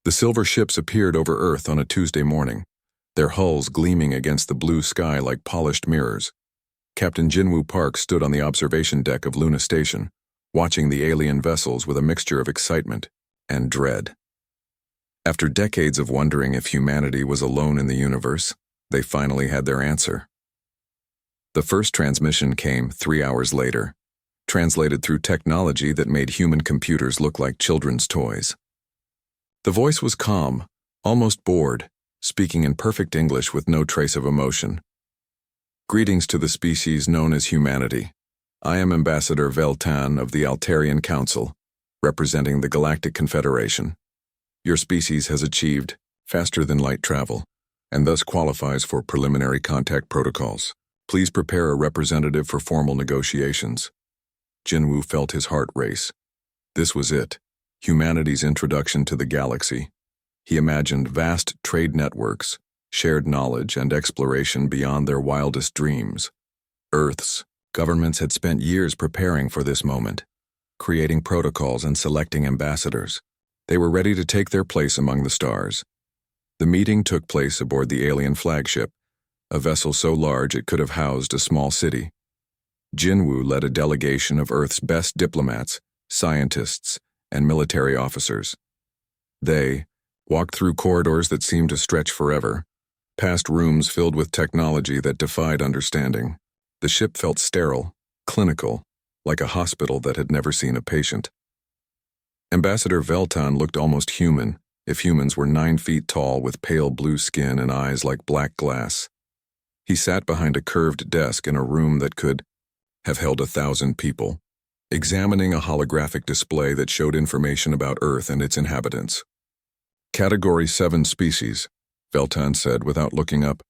The silver ships appeared over Earth on a Tuesday morning, their hulls gleaming against the blue sky like polished mirrors. Captain Jinwoo Park stood on the observation deck of Luna Station, watching the alien vessels with a mixture of excitement and dread. After decades of wondering if humanity was alone in the universe, they finally had their answer. The first transmission came 3 hours later, translated through technology that made human computers look like children's toys. The voice was calm, almost bored, speaking in perfect English with no trace of emotion. Greetings to the species known as humanity. I am Ambassador Veltan of the Altarian Council, representing the Galactic Confederation. Your species has achieved faster-than-light travel, and thus qualifies for preliminary contact protocols. Please prepare a representative for formal negotiations. Jinwoo felt his heart race. This was it, humanity's introduction to the galaxy. He imagined vast trade networks, shared knowledge, and exploration beyond their wildest dreams. Earth's governments had spent years preparing for this moment, creating protocols and selecting ambassadors. They were ready to take their place among the stars. The meeting took place aboard the alien flagship, a vessel so large it could have housed a small city. Jinwoo led a delegation of Earth's best diplomats, scientists, and military officers. They walked through corridors that seemed to stretch forever, past rooms filled with technology that defied understanding. The ship felt sterile, clinical, like a hospital that had never seen a patient. Ambassador Veltan looked almost human, if humans were 9 feet tall with pale blue skin and eyes like black glass. He sat behind a curved desk in a room that could have held 1,000 people, examining a holographic display that showed information about Earth and its inhabitants. Category 7 species, Veltan said without looking up.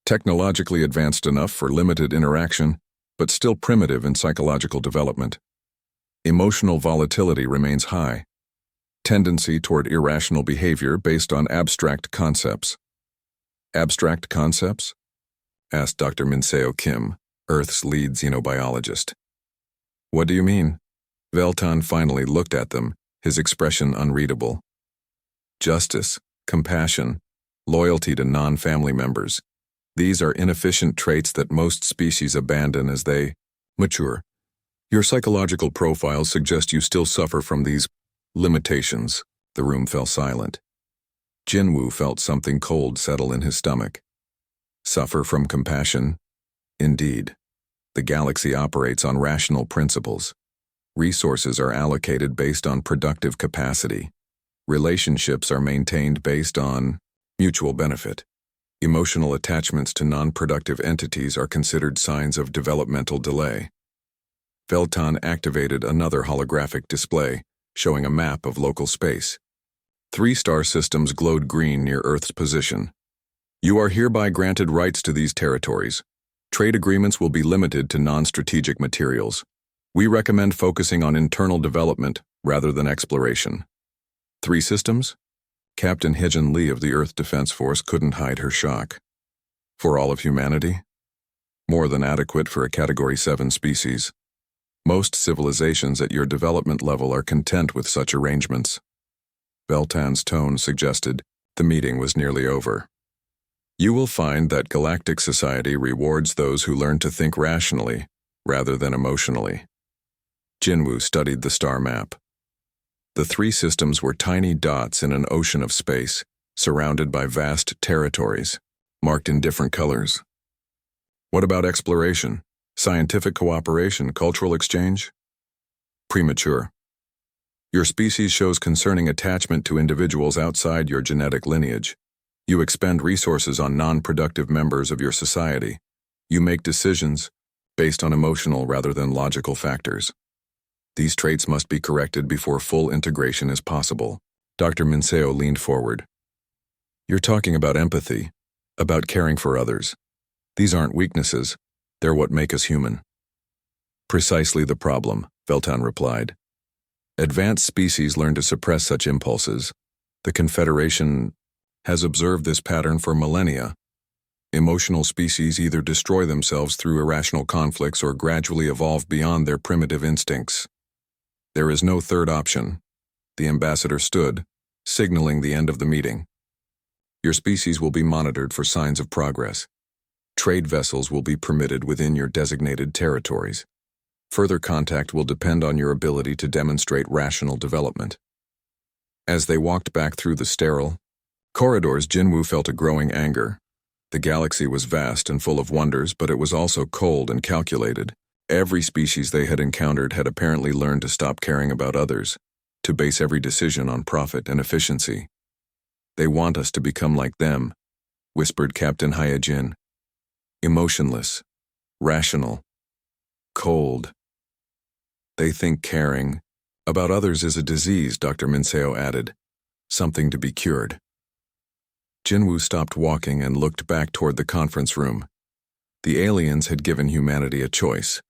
Technologically advanced enough for limited interaction, but still primitive in psychological development. Emotional volatility remains high. Tendency toward irrational behavior based on abstract concepts. Abstract concepts? Asked Dr. Minseo Kim, Earth's lead xenobiologist. What do you mean? Veltan finally looked at them, his expression unreadable. Justice, compassion, loyalty to non-family members. These are inefficient traits that most species abandon as they mature. Your psychological profiles suggest you still suffer from these limitations. The room fell silent. Jinwoo felt something cold settle in his stomach. Suffer from compassion? Indeed. The galaxy operates on rational principles. Resources are allocated based on productive capacity. Relationships are maintained based on mutual benefit. Emotional attachments to non-productive entities are considered signs of developmental delay. Veltan activated another holographic display, showing a map of local space. 3 star systems glowed green near Earth's position. You are hereby granted rights to these territories. Trade agreements will be limited to non-strategic materials. We recommend focusing on internal development rather than exploration. 3 systems? Captain Hyejin Lee of the Earth Defense Force couldn't hide her shock. For all of humanity? More than adequate for a Category 7 species. Most civilizations at your development level are content with such arrangements. Veltan's tone suggested the meeting was nearly over. You will find that galactic society rewards those who learn to think rationally rather than emotionally. Jinwoo studied the star map. The 3 systems were tiny dots in an ocean of space, surrounded by vast territories, marked in different colors. What about exploration, scientific cooperation, cultural exchange? Premature. Your species shows concerning attachment to individuals outside your genetic lineage. You expend resources on non-productive members of your society. You make decisions based on emotional rather than logical factors. These traits must be corrected before full integration is possible. Dr. Minseo leaned forward. You're talking about empathy, about caring for others. These aren't weaknesses, they're what make us human. Precisely the problem, Veltan replied. Advanced species learn to suppress such impulses. The Confederation has observed this pattern for millennia. Emotional species either destroy themselves through irrational conflicts or gradually evolve beyond their primitive instincts. There is no third option. The ambassador stood, signaling the end of the meeting. Your species will be monitored for signs of progress. Trade vessels will be permitted within your designated territories. Further contact will depend on your ability to demonstrate rational development. As they walked back through the sterile corridors, Jinwoo felt a growing anger. The galaxy was vast and full of wonders, but it was also cold and calculated. Every species they had encountered had apparently learned to stop caring about others, to base every decision on profit and efficiency. "They want us to become like them," whispered Captain Hyojin. "Emotionless, rational, cold. They think caring about others is a disease," Dr. Minseo added, "something to be cured." Jinwoo stopped walking and looked back toward the conference room. The aliens had given humanity a choice: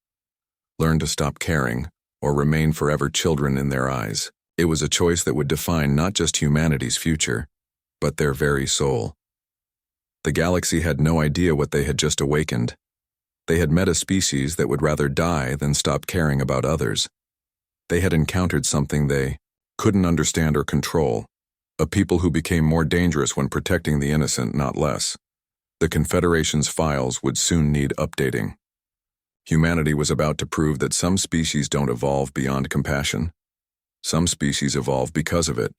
learn to stop caring, or remain forever children in their eyes. It was a choice that would define not just humanity's future, but their very soul. The galaxy had no idea what they had just awakened. They had met a species that would rather die than stop caring about others. They had encountered something they couldn't understand or control, a people who became more dangerous when protecting the innocent, not less. The Confederation's files would soon need updating. Humanity was about to prove that some species don't evolve beyond compassion. Some species evolve because of it.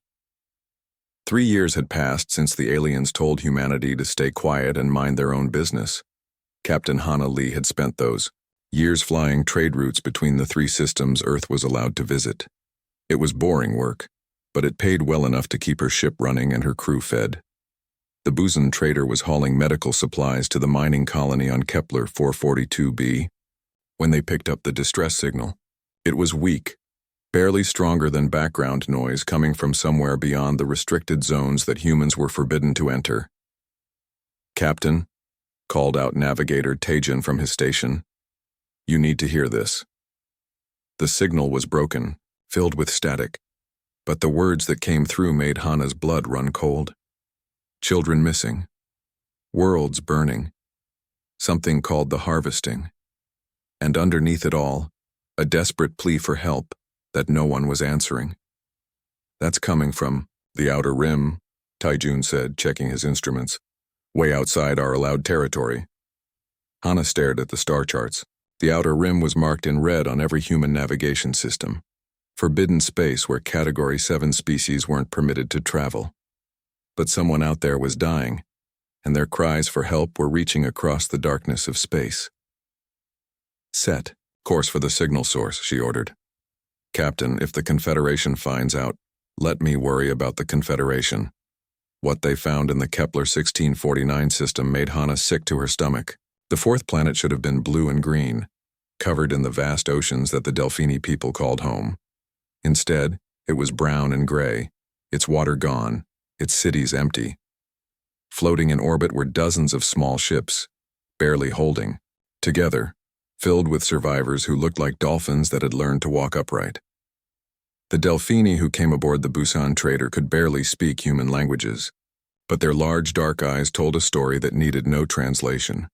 3 years had passed since the aliens told humanity to stay quiet and mind their own business. Captain Hana Lee had spent those years flying trade routes between the 3 systems Earth was allowed to visit. It was boring work, but it paid well enough to keep her ship running and her crew fed. The Busan trader was hauling medical supplies to the mining colony on Kepler 442b when they picked up the distress signal. It was weak, barely stronger than background noise coming from somewhere beyond the restricted zones that humans were forbidden to enter. "Captain," called out Navigator Taejin from his station, "you need to hear this." The signal was broken, filled with static, but the words that came through made Hana's blood run cold. Children missing. Worlds burning. Something called the harvesting. And underneath it all, a desperate plea for help that no one was answering. "That's coming from the outer rim," Taijun said, checking his instruments. "Way outside our allowed territory." Hana stared at the star charts. The outer rim was marked in red on every human navigation system. Forbidden space where Category 7 species weren't permitted to travel. But someone out there was dying, and their cries for help were reaching across the darkness of space. "Set course for the signal source," she ordered. "Captain, if the Confederation finds out, let me worry about the Confederation." What they found in the Kepler 1649 system made Hana sick to her stomach. The 4th planet should have been blue and green, covered in the vast oceans that the Delphini people called home. Instead, it was brown and gray, its water gone, its cities empty. Floating in orbit were dozens of small ships, barely holding together, filled with survivors who looked like dolphins that had learned to walk upright. The Delphini who came aboard the Busan trader could barely speak human languages, but their large dark eyes told a story that needed no translation.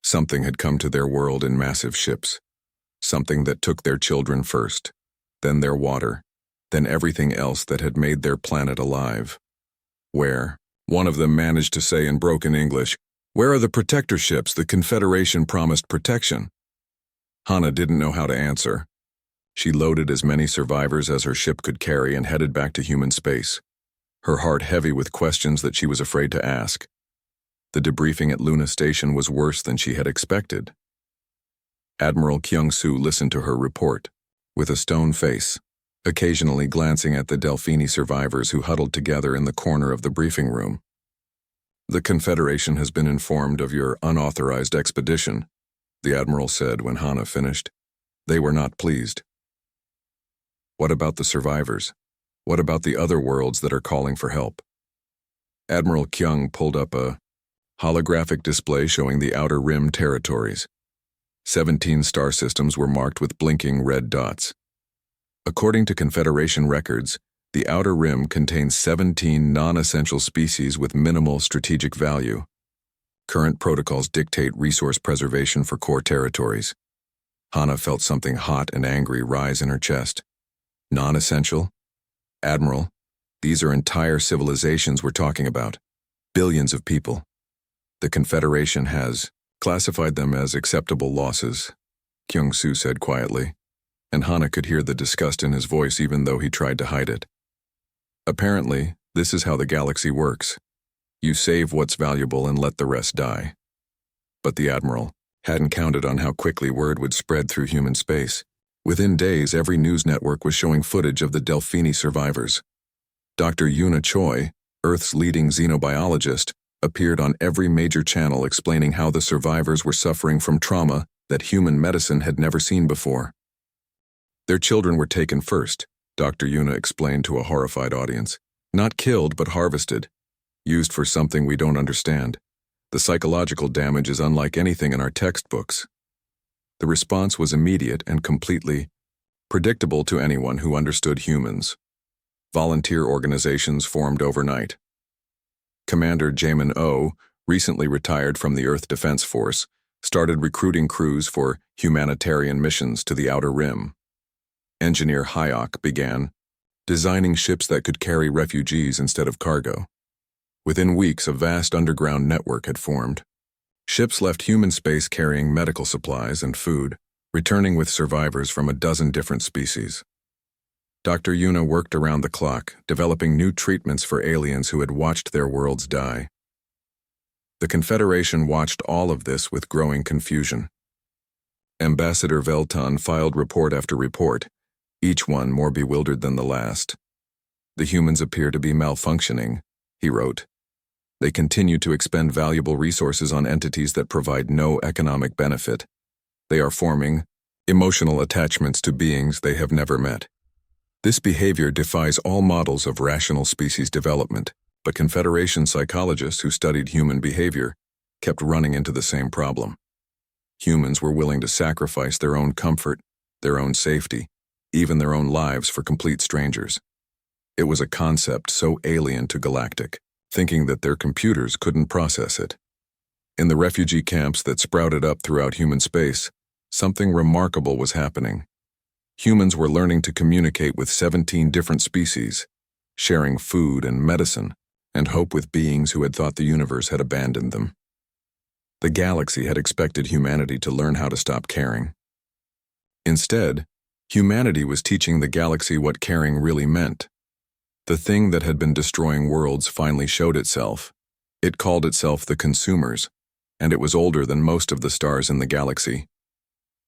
Something had come to their world in massive ships, something that took their children first, then their water, then everything else that had made their planet alive. "Where?" one of them managed to say in broken English. "Where are the protector ships the Confederation promised protection?" Hana didn't know how to answer. She loaded as many survivors as her ship could carry and headed back to human space, her heart heavy with questions that she was afraid to ask. The debriefing at Luna Station was worse than she had expected. Admiral Kyung-soo listened to her report, with a stone face, occasionally glancing at the Delphini survivors who huddled together in the corner of the briefing room. "The Confederation has been informed of your unauthorized expedition," the Admiral said when Hana finished. They were not pleased. "What about the survivors? What about the other worlds that are calling for help?" Admiral Kyung pulled up a holographic display showing the outer rim territories. 17 star systems were marked with blinking red dots. According to Confederation records, the outer rim contains 17 non-essential species with minimal strategic value. Current protocols dictate resource preservation for core territories. Hana felt something hot and angry rise in her chest. Non-essential? Admiral, These are entire civilizations we're talking about. Billions of people. The Confederation has classified them as acceptable losses, Kyung-soo said quietly, and Hana could hear the disgust in his voice even though he tried to hide it. Apparently, this is how the galaxy works. You save what's valuable and let the rest die. But the Admiral hadn't counted on how quickly word would spread through human space. Within days, every news network was showing footage of the Delphini survivors. Dr. Yuna Choi, Earth's leading xenobiologist, appeared on every major channel explaining how the survivors were suffering from trauma that human medicine had never seen before. Their children were taken first, Dr. Yuna explained to a horrified audience. Not killed, but harvested. Used for something we don't understand. The psychological damage is unlike anything in our textbooks. The response was immediate and completely predictable to anyone who understood humans. Volunteer organizations formed overnight. Commander Jamin Oh, recently retired from the Earth Defense Force, started recruiting crews for humanitarian missions to the Outer Rim. Engineer Hyok began designing ships that could carry refugees instead of cargo. Within weeks, a vast underground network had formed. Ships left human space carrying medical supplies and food, returning with survivors from a dozen different species. Dr. Yuna worked around the clock, developing new treatments for aliens who had watched their worlds die. The Confederation watched all of this with growing confusion. Ambassador Velton filed report after report, each one more bewildered than the last. The humans appear to be malfunctioning, he wrote. They continue to expend valuable resources on entities that provide no economic benefit. They are forming emotional attachments to beings they have never met. This behavior defies all models of rational species development, but Confederation psychologists who studied human behavior kept running into the same problem. Humans were willing to sacrifice their own comfort, their own safety, even their own lives for complete strangers. It was a concept so alien to Galactic, thinking that their computers couldn't process it. In the refugee camps that sprouted up throughout human space, something remarkable was happening. Humans were learning to communicate with 17 different species, sharing food and medicine, and hope with beings who had thought the universe had abandoned them. The galaxy had expected humanity to learn how to stop caring. Instead, humanity was teaching the galaxy what caring really meant. The thing that had been destroying worlds finally showed itself. It called itself the Consumers, and it was older than most of the stars in the galaxy.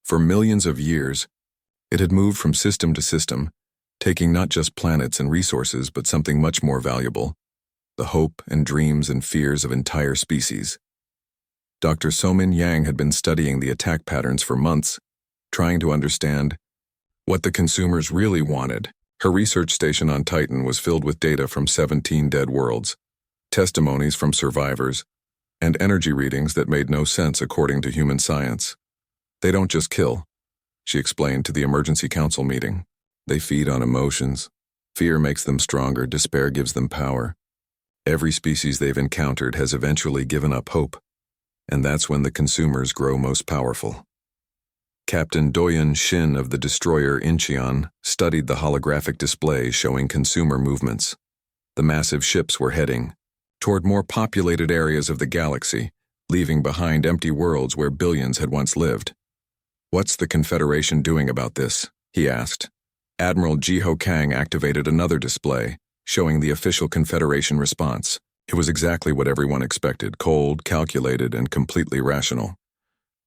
For millions of years, it had moved from system to system, taking not just planets and resources but something much more valuable, the hope and dreams and fears of entire species. Dr. Somin Yang had been studying the attack patterns for months, trying to understand what the Consumers really wanted. Her research station on Titan was filled with data from 17 dead worlds, testimonies from survivors, and energy readings that made no sense according to human science. They don't just kill, she explained to the emergency council meeting. They feed on emotions. Fear makes them stronger, despair gives them power. Every species they've encountered has eventually given up hope, and that's when the Consumers grow most powerful. Captain Doyen Shin of the destroyer Incheon studied the holographic display showing consumer movements. The massive ships were heading toward more populated areas of the galaxy, leaving behind empty worlds where billions had once lived. "What's the Confederation doing about this?" he asked. Admiral Jiho Kang activated another display, showing the official Confederation response. It was exactly what everyone expected, cold, calculated, and completely rational.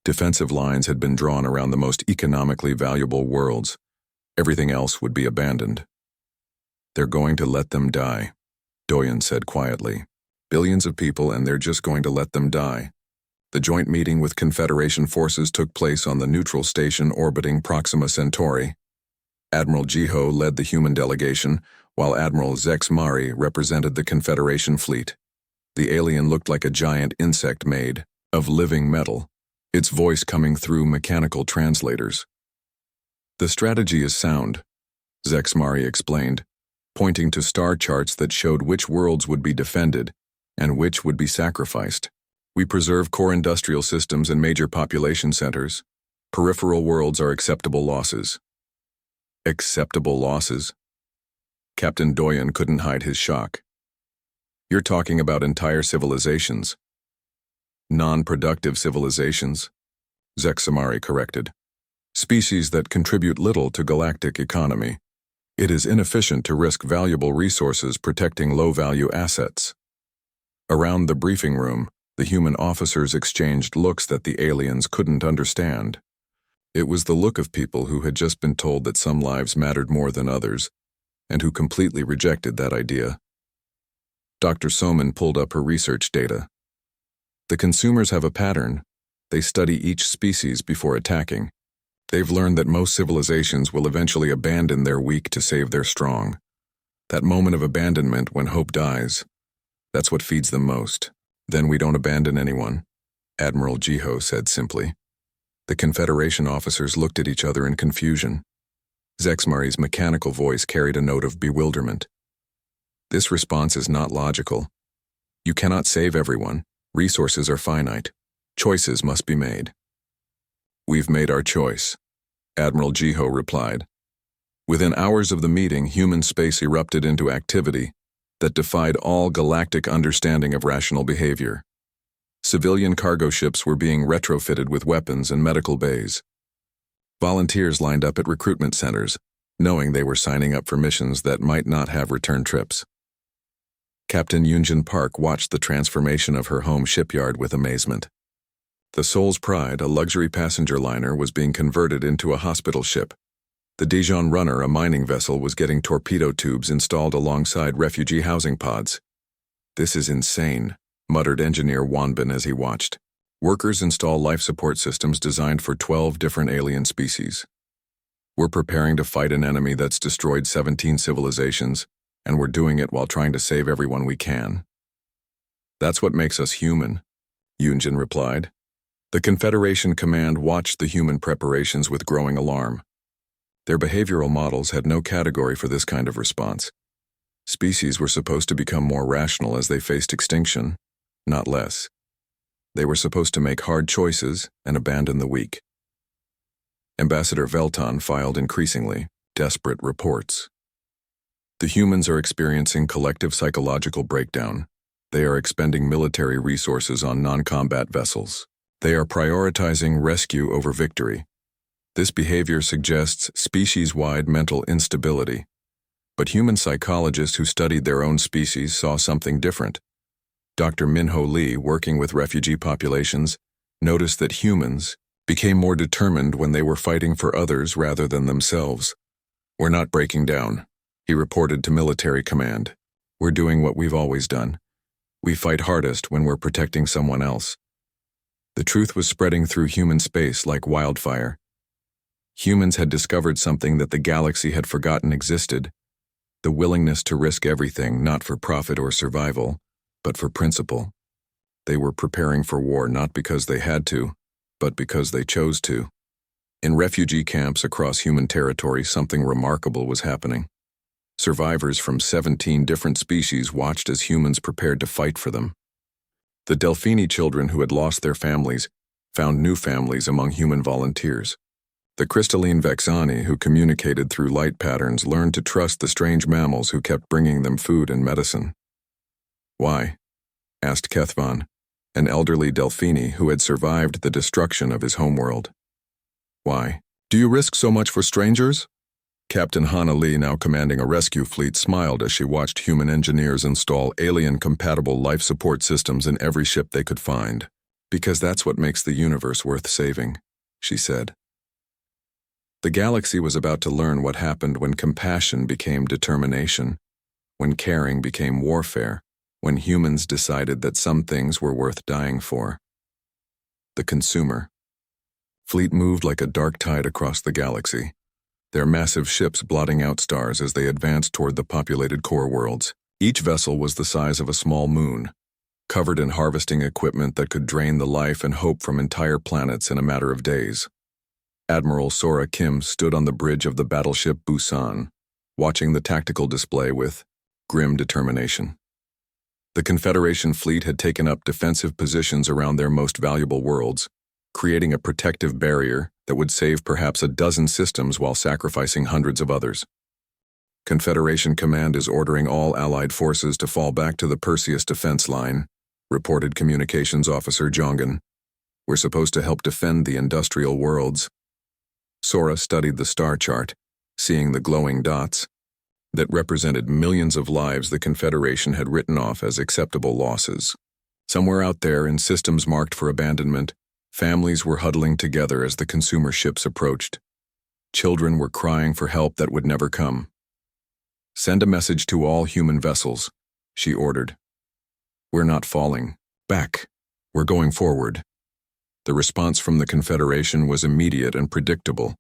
Defensive lines had been drawn around the most economically valuable worlds. Everything else would be abandoned. "They're going to let them die," Doyen said quietly. "Billions of people, and they're just going to let them die." The joint meeting with Confederation forces took place on the neutral station orbiting Proxima Centauri. Admiral Jiho led the human delegation, while Admiral Zex Mari represented the Confederation fleet. The alien looked like a giant insect made of living metal, its voice coming through mechanical translators. "The strategy is sound," Zex Mari explained, pointing to star charts that showed which worlds would be defended and which would be sacrificed. "We preserve core industrial systems and major population centers. Peripheral worlds are acceptable losses." Acceptable losses? Captain Doyen couldn't hide his shock. You're talking about entire civilizations. Non-productive civilizations, Zexamari corrected. Species that contribute little to galactic economy. It is inefficient to risk valuable resources protecting low-value assets. Around the briefing room, the human officers exchanged looks that the aliens couldn't understand. It was the look of people who had just been told that some lives mattered more than others, and who completely rejected that idea. Dr. Soman pulled up her research data. The consumers have a pattern. They study each species before attacking. They've learned that most civilizations will eventually abandon their weak to save their strong. That moment of abandonment when hope dies, that's what feeds them most. Then we don't abandon anyone, Admiral Jiho said simply. The Confederation officers looked at each other in confusion. Zexmari's mechanical voice carried a note of bewilderment. This response is not logical. You cannot save everyone. Resources are finite. Choices must be made. We've made our choice, Admiral Jiho replied. Within hours of the meeting, human space erupted into activity that defied all galactic understanding of rational behavior. Civilian cargo ships were being retrofitted with weapons and medical bays. Volunteers lined up at recruitment centers, knowing they were signing up for missions that might not have return trips. Captain Yunjin Park watched the transformation of her home shipyard with amazement. The Soul's Pride, a luxury passenger liner, was being converted into a hospital ship. The Dijon Runner, a mining vessel, was getting torpedo tubes installed alongside refugee housing pods. This is insane, muttered engineer Wanbin as he watched. Workers install life support systems designed for 12 different alien species. We're preparing to fight an enemy that's destroyed 17 civilizations, and we're doing it while trying to save everyone we can. That's what makes us human, Yunjin replied. The Confederation Command watched the human preparations with growing alarm. Their behavioral models had no category for this kind of response. Species were supposed to become more rational as they faced extinction, not less. They were supposed to make hard choices and abandon the weak. Ambassador Velton filed increasingly desperate reports. The humans are experiencing collective psychological breakdown. They are expending military resources on non-combat vessels. They are prioritizing rescue over victory. This behavior suggests species-wide mental instability. But human psychologists who studied their own species saw something different. Dr. Minho Lee, working with refugee populations, noticed that humans became more determined when they were fighting for others rather than themselves. We're not breaking down, he reported to military command. We're doing what we've always done. We fight hardest when we're protecting someone else. The truth was spreading through human space like wildfire. Humans had discovered something that the galaxy had forgotten existed: the willingness to risk everything, not for profit or survival, but for principle. They were preparing for war not because they had to, but because they chose to. In refugee camps across human territory, something remarkable was happening. Survivors from 17 different species watched as humans prepared to fight for them. The Delphini children who had lost their families found new families among human volunteers. The crystalline Vexani, who communicated through light patterns, learned to trust the strange mammals who kept bringing them food and medicine. Why? Asked Kethvan, an elderly Delphini who had survived the destruction of his homeworld. Why? Do you risk so much for strangers? Captain Hana Lee, now commanding a rescue fleet, smiled as she watched human engineers install alien-compatible life support systems in every ship they could find. Because that's what makes the universe worth saving, she said. The galaxy was about to learn what happened when compassion became determination, when caring became warfare, when humans decided that some things were worth dying for. The consumer. Fleet moved like a dark tide across the galaxy, their massive ships blotting out stars as they advanced toward the populated core worlds. Each vessel was the size of a small moon, covered in harvesting equipment that could drain the life and hope from entire planets in a matter of days. Admiral Sora Kim stood on the bridge of the battleship Busan, watching the tactical display with grim determination. The Confederation fleet had taken up defensive positions around their most valuable worlds, creating a protective barrier that would save perhaps a dozen systems while sacrificing hundreds of others. Confederation Command is ordering all Allied forces to fall back to the Perseus defense line, reported Communications Officer Jongan. We're supposed to help defend the industrial worlds. Sora studied the star chart, seeing the glowing dots that represented millions of lives the Confederation had written off as acceptable losses. Somewhere out there, in systems marked for abandonment, families were huddling together as the consumer ships approached. Children were crying for help that would never come. "Send a message to all human vessels," she ordered. "We're not falling back. We're going forward." The response from the Confederation was immediate and predictable.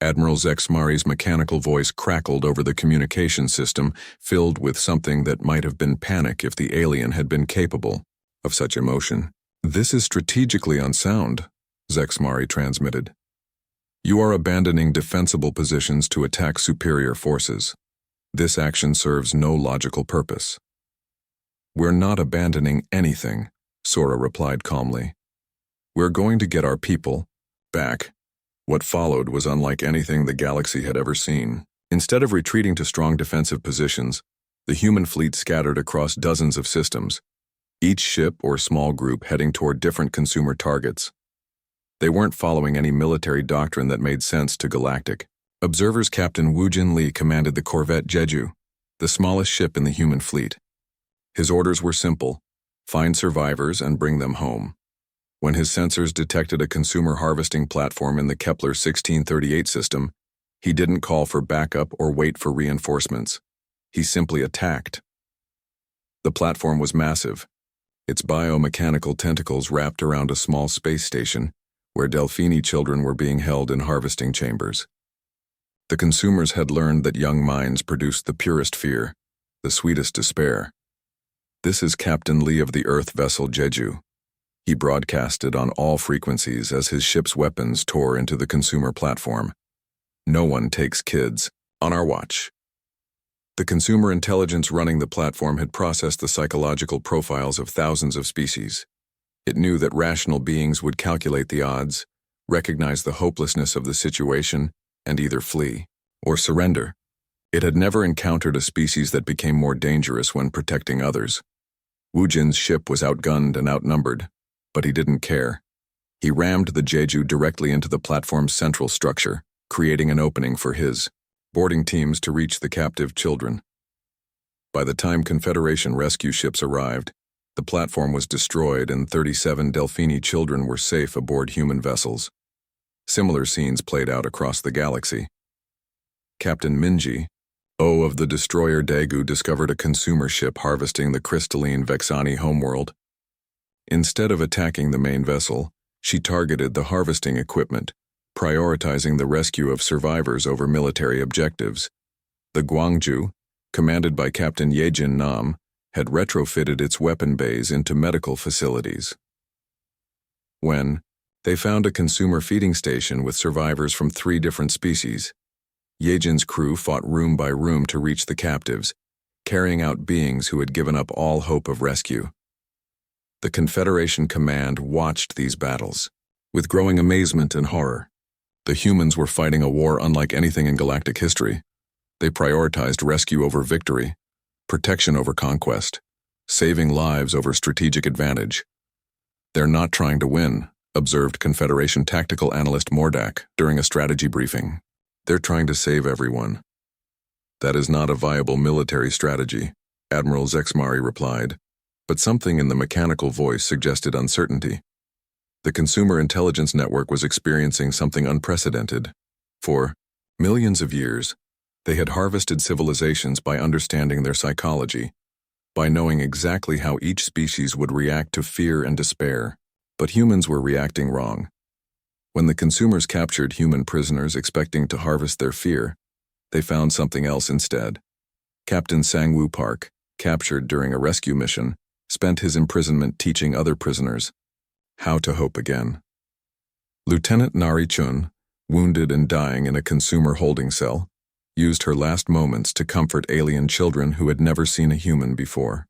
Admiral Zexmari's mechanical voice crackled over the communication system, filled with something that might have been panic if the alien had been capable of such emotion. "This is strategically unsound," Zexmari transmitted. "You are abandoning defensible positions to attack superior forces. This action serves no logical purpose." "We're not abandoning anything," Sora replied calmly. "We're going to get our people back." What followed was unlike anything the galaxy had ever seen. Instead of retreating to strong defensive positions, the human fleet scattered across dozens of systems, each ship or small group heading toward different consumer targets. They weren't following any military doctrine that made sense to Galactic. Observers Captain Woojin Lee commanded the corvette Jeju, the smallest ship in the human fleet. His orders were simple: find survivors and bring them home. When his sensors detected a consumer harvesting platform in the Kepler 1638 system, he didn't call for backup or wait for reinforcements. He simply attacked. The platform was massive, its biomechanical tentacles wrapped around a small space station where Delphini children were being held in harvesting chambers. The consumers had learned that young minds produced the purest fear, the sweetest despair. "This is Captain Lee of the Earth vessel Jeju." He broadcasted on all frequencies as his ship's weapons tore into the consumer platform. "No one takes kids on our watch." The consumer intelligence running the platform had processed the psychological profiles of thousands of species. It knew that rational beings would calculate the odds, recognize the hopelessness of the situation, and either flee or surrender. It had never encountered a species that became more dangerous when protecting others. Woojin's ship was outgunned and outnumbered, but he didn't care. He rammed the Jeju directly into the platform's central structure, creating an opening for his boarding teams to reach the captive children. By the time Confederation rescue ships arrived, the platform was destroyed and 37 Delphini children were safe aboard human vessels. Similar scenes played out across the galaxy. Captain Minji, O of the destroyer Daegu, discovered a consumer ship harvesting the crystalline Vexani homeworld. Instead of attacking the main vessel, she targeted the harvesting equipment, prioritizing the rescue of survivors over military objectives. The Gwangju, commanded by Captain Yejin Nam, had retrofitted its weapon bays into medical facilities. When they found a consumer feeding station with survivors from 3 different species, Yejin's crew fought room by room to reach the captives, carrying out beings who had given up all hope of rescue. The Confederation command watched these battles with growing amazement and horror. The humans were fighting a war unlike anything in galactic history. They prioritized rescue over victory, protection over conquest, saving lives over strategic advantage. "They're not trying to win," observed Confederation tactical analyst Mordak during a strategy briefing. "They're trying to save everyone." "That is not a viable military strategy," Admiral Zexmari replied, but something in the mechanical voice suggested uncertainty. The Consumer Intelligence Network was experiencing something unprecedented. For millions of years, they had harvested civilizations by understanding their psychology, by knowing exactly how each species would react to fear and despair. But humans were reacting wrong. When the consumers captured human prisoners expecting to harvest their fear, they found something else instead. Captain Sangwoo Park, captured during a rescue mission, spent his imprisonment teaching other prisoners how to hope again. Lieutenant Narration, wounded and dying in a consumer holding cell, used her last moments to comfort alien children who had never seen a human before.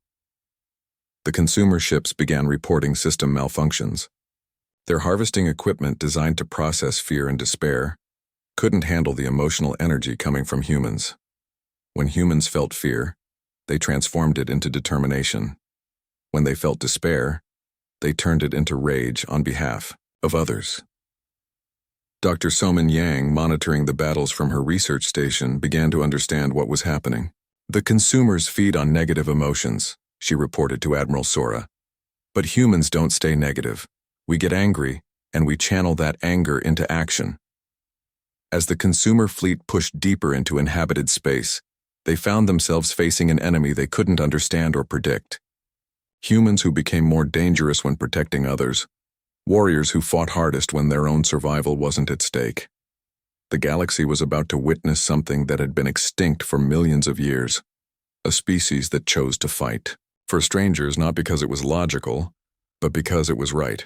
The consumer ships began reporting system malfunctions. Their harvesting equipment, designed to process fear and despair, couldn't handle the emotional energy coming from humans. When humans felt fear, they transformed it into determination. When they felt despair, they turned it into rage on behalf of others. Dr. Somin Yang, monitoring the battles from her research station, began to understand what was happening. The consumers feed on negative emotions, she reported to Admiral Sora. But humans don't stay negative. We get angry, and we channel that anger into action. As the consumer fleet pushed deeper into inhabited space, they found themselves facing an enemy they couldn't understand or predict. Humans who became more dangerous when protecting others. Warriors who fought hardest when their own survival wasn't at stake. The galaxy was about to witness something that had been extinct for millions of years. A species that chose to fight. For strangers, not because it was logical, but because it was right.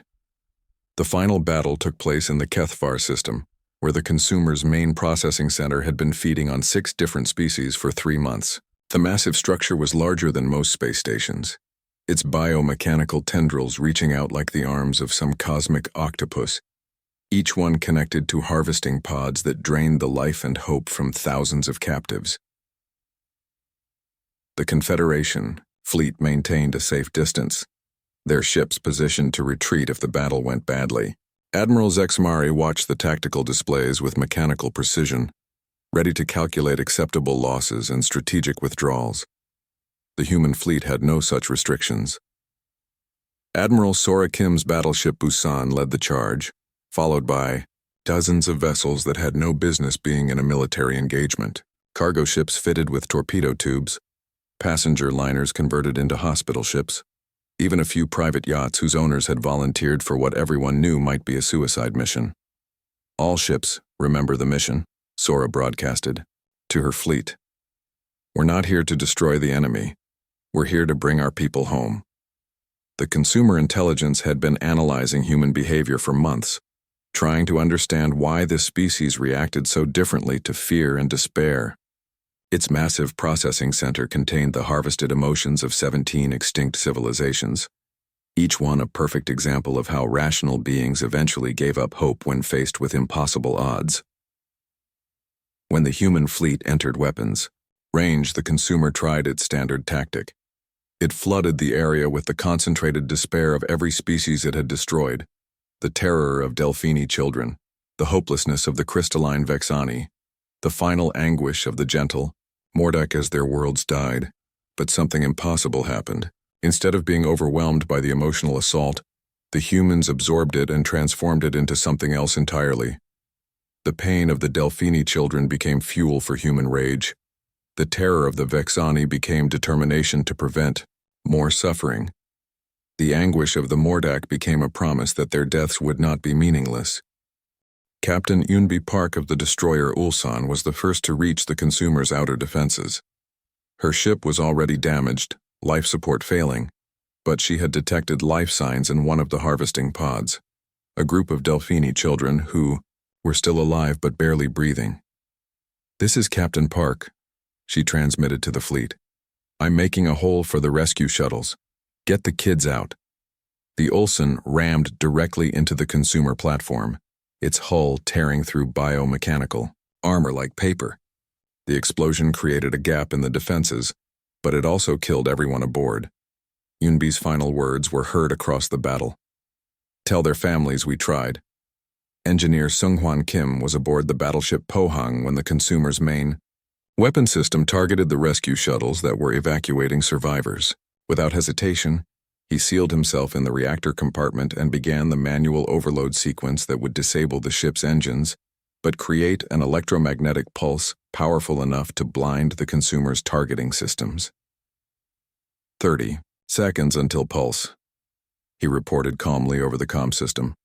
The final battle took place in the Kethvar system, where the consumer's main processing center had been feeding on 6 different species for 3 months. The massive structure was larger than most space stations, its biomechanical tendrils reaching out like the arms of some cosmic octopus, each one connected to harvesting pods that drained the life and hope from thousands of captives. The Confederation fleet maintained a safe distance, their ships positioned to retreat if the battle went badly. Admiral Zexmari watched the tactical displays with mechanical precision, ready to calculate acceptable losses and strategic withdrawals. The human fleet had no such restrictions. Admiral Sora Kim's battleship Busan led the charge, followed by dozens of vessels that had no business being in a military engagement. Cargo ships fitted with torpedo tubes, passenger liners converted into hospital ships, even a few private yachts whose owners had volunteered for what everyone knew might be a suicide mission. All ships, remember the mission, Sora broadcasted, to her fleet. We're not here to destroy the enemy. We're here to bring our people home. The consumer intelligence had been analyzing human behavior for months, trying to understand why this species reacted so differently to fear and despair. Its massive processing center contained the harvested emotions of 17 extinct civilizations, each one a perfect example of how rational beings eventually gave up hope when faced with impossible odds. When the human fleet entered weapons range, the consumer tried its standard tactic. It flooded the area with the concentrated despair of every species it had destroyed, the terror of Delphini children, the hopelessness of the crystalline Vexani, the final anguish of the gentle Mordak as their worlds died. But something impossible happened. Instead of being overwhelmed by the emotional assault, the humans absorbed it and transformed it into something else entirely. The pain of the Delphini children became fuel for human rage. The terror of the Vexani became determination to prevent more suffering. The anguish of the Mordak became a promise that their deaths would not be meaningless. Captain Yunbi Park of the destroyer Ulsan was the first to reach the consumer's outer defenses. Her ship was already damaged, life support failing, but she had detected life signs in one of the harvesting pods, a group of Delphini children who were still alive but barely breathing. "This is Captain Park," she transmitted to the fleet. "I'm making a hole for the rescue shuttles. Get the kids out." The Ulsan rammed directly into the consumer platform, its hull tearing through biomechanical armor like paper. The explosion created a gap in the defenses, but it also killed everyone aboard. Yunbi's final words were heard across the battle. "Tell their families we tried." Engineer Sunghwan Kim was aboard the battleship Pohang when the consumer's main weapon system targeted the rescue shuttles that were evacuating survivors. Without hesitation, he sealed himself in the reactor compartment and began the manual overload sequence that would disable the ship's engines, but create an electromagnetic pulse powerful enough to blind the consumer's targeting systems. 30 seconds until pulse, he reported calmly over the comm system.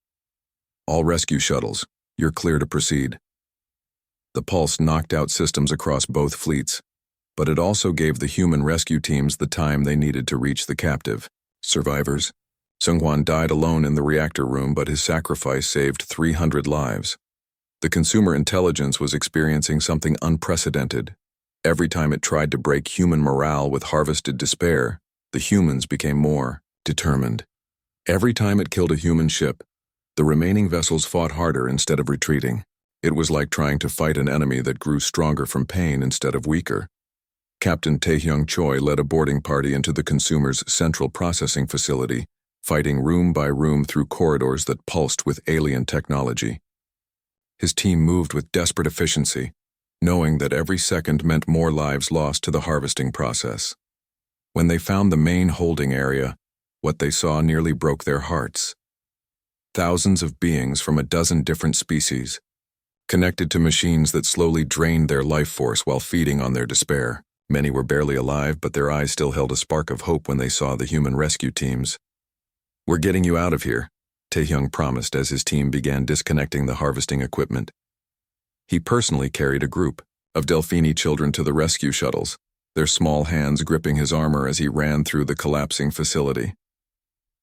"All rescue shuttles, you're clear to proceed." The pulse knocked out systems across both fleets, but it also gave the human rescue teams the time they needed to reach the captive survivors. Sunghwan died alone in the reactor room, but his sacrifice saved 300 lives. The consumer intelligence was experiencing something unprecedented. Every time it tried to break human morale with harvested despair, the humans became more determined. Every time it killed a human ship, the remaining vessels fought harder instead of retreating. It was like trying to fight an enemy that grew stronger from pain instead of weaker. Captain Taehyung Choi led a boarding party into the consumer's central processing facility, fighting room by room through corridors that pulsed with alien technology. His team moved with desperate efficiency, knowing that every second meant more lives lost to the harvesting process. When they found the main holding area, what they saw nearly broke their hearts. Thousands of beings from a dozen different species, connected to machines that slowly drained their life force while feeding on their despair. Many were barely alive, but their eyes still held a spark of hope when they saw the human rescue teams. "We're getting you out of here," Taehyung promised as his team began disconnecting the harvesting equipment. He personally carried a group of Delphini children to the rescue shuttles, their small hands gripping his armor as he ran through the collapsing facility.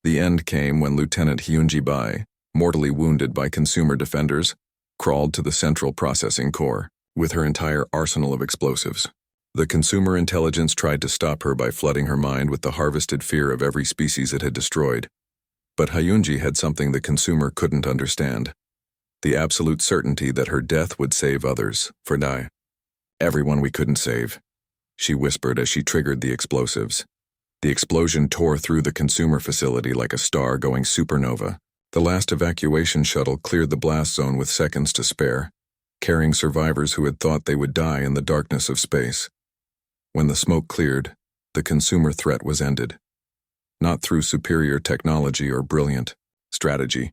The end came when Lieutenant Hyunji Bai, mortally wounded by consumer defenders, crawled to the central processing core with her entire arsenal of explosives. The consumer intelligence tried to stop her by flooding her mind with the harvested fear of every species it had destroyed. But Hyunji had something the consumer couldn't understand: the absolute certainty that her death would save others, for Dai. "Everyone we couldn't save," she whispered as she triggered the explosives. The explosion tore through the consumer facility like a star going supernova. The last evacuation shuttle cleared the blast zone with seconds to spare, carrying survivors who had thought they would die in the darkness of space. When the smoke cleared, the consumer threat was ended. Not through superior technology or brilliant strategy,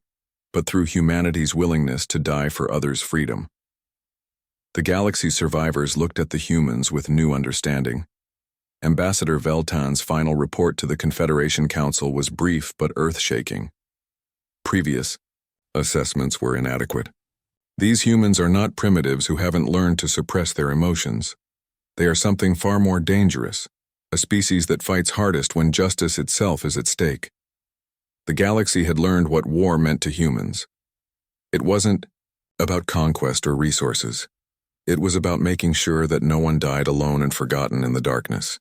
but through humanity's willingness to die for others' freedom. The galaxy survivors looked at the humans with new understanding. Ambassador Veltan's final report to the Confederation Council was brief but earth-shaking. Previous assessments were inadequate. These humans are not primitives who haven't learned to suppress their emotions. They are something far more dangerous, a species that fights hardest when justice itself is at stake. The galaxy had learned what war meant to humans. It wasn't about conquest or resources. It was about making sure that no one died alone and forgotten in the darkness.